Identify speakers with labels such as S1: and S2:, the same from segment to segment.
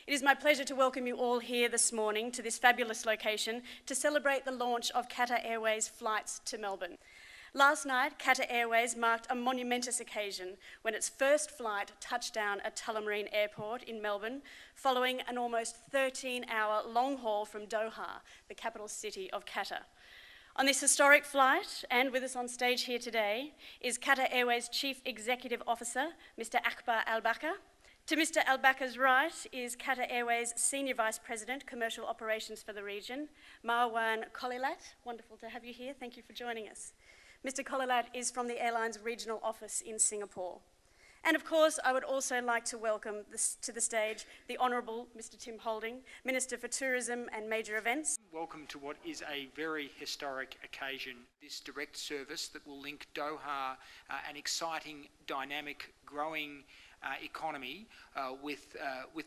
S1: It is my pleasure to welcome you all here this morning to this fabulous location to celebrate the launch of Qatar Airways flights to Melbourne. Last night, Qatar Airways marked a monumentous occasion when its first flight touched down at Tullamarine Airport in Melbourne, following an almost 13-hour long haul from Doha, the capital city of Qatar. On this historic flight, and with us on stage here today, is Qatar Airways Chief Executive Officer, Mr. Akbar Al-Bakr. To Mr. Al-Bakr's right is Qatar Airways Senior Vice President, Commercial Operations for the region, Marwan Kolilat. Wonderful to have you here. Thank you for joining us. Mr. Kolilat is from the airline's regional office in Singapore. And of course, I would also like to welcome to the stage the Honourable Mr. Tim Holding, Minister for Tourism and Major Events.
S2: Welcome to what is a very historic occasion. This direct service that will link Doha, an exciting, dynamic, growing economy with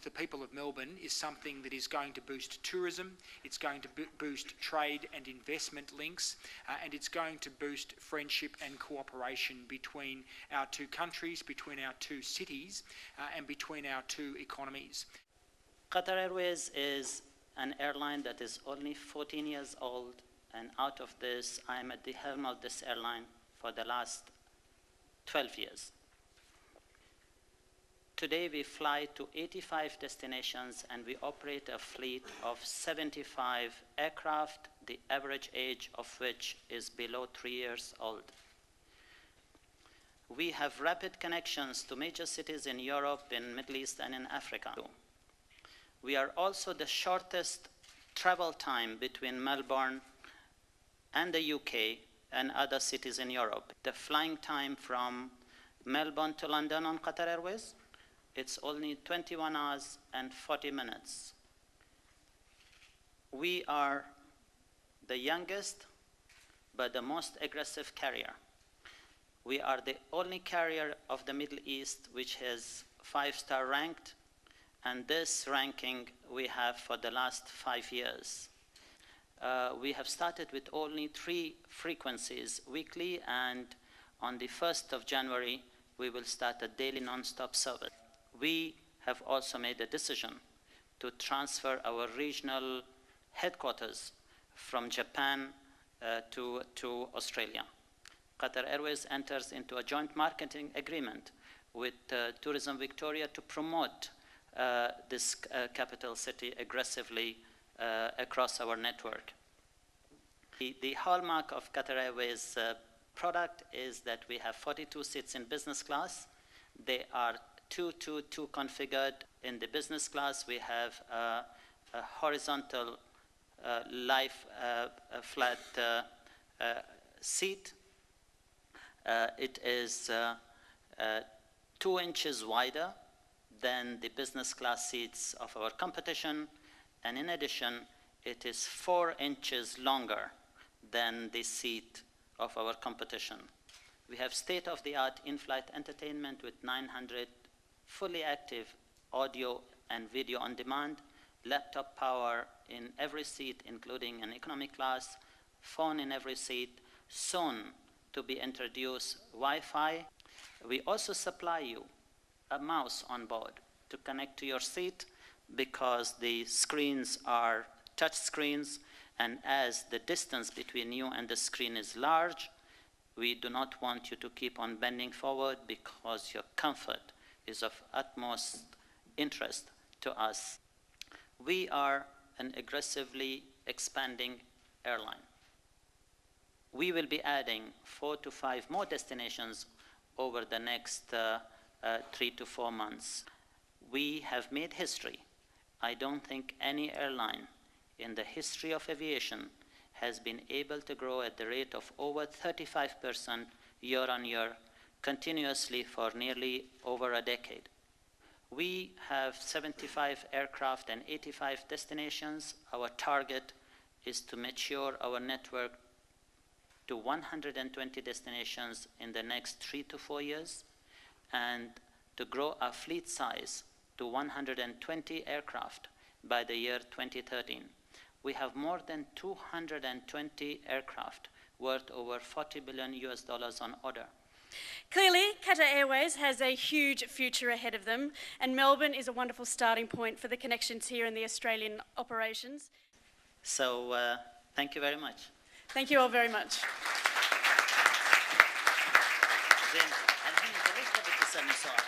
S2: the people of Melbourne is something that is going to boost tourism, it's going to boost trade and investment links, and it's going to boost friendship and cooperation between our two countries, between our two cities, and between our two economies.
S3: Qatar Airways is an airline that is only 14 years old, and out of this, I'm at the helm of this airline for the last 12 years. Today we fly to 85 destinations and we operate a fleet of 75 aircraft, the average age of which is below 3 years old. We have rapid connections to major cities in Europe, in Middle East, and in Africa. We are also the shortest travel time between Melbourne and the UK and other cities in Europe. The flying time from Melbourne to London on Qatar Airways, it's only 21 hours and 40 minutes. We are the youngest, but the most aggressive carrier. We are the only carrier of the Middle East which has 5-star ranked, and this ranking we have for the last 5 years. We have started with only 3 frequencies weekly, and on the 1st of January, we will start a daily non-stop service. We have also made a decision to transfer our regional headquarters from Japan to Australia. Qatar Airways enters into a joint marketing agreement with Tourism Victoria to promote this capital city aggressively across our network. The hallmark of Qatar Airways product is that we have 42 seats in business class. They are 2-2-2 configured. In the business class, we have a horizontal flat seat. It is 2 inches wider than the business class seats of our competition, and in addition, it is 4 inches longer than the seat of our competition. We have state-of-the-art in-flight entertainment with 900 fully active audio and video on demand, laptop power in every seat, including an economy class, phone in every seat, soon to be introduced Wi-Fi. We also supply you a mouse on board to connect to your seat, because the screens are touch screens, and as the distance between you and the screen is large, we do not want you to keep on bending forward, because your comfort is of utmost interest to us. We are an aggressively expanding airline. We will be adding 4 to 5 more destinations over the next 3 to 4 months. We have made history. I don't think any airline in the history of aviation has been able to grow at the rate of over 35% year on year, continuously for nearly over a decade. We have 75 aircraft and 85 destinations. Our target is to mature our network to 120 destinations in the next 3 to 4 years, and to grow our fleet size to 120 aircraft by the year 2013. We have more than 220 aircraft worth over $40 billion on order.
S1: Clearly, Qatar Airways has a huge future ahead of them, and Melbourne is a wonderful starting point for the connections here in the Australian operations.
S3: So thank you very much.
S1: Thank you all very much.
S3: زين الحين انت ليش تبي تسالني سؤال؟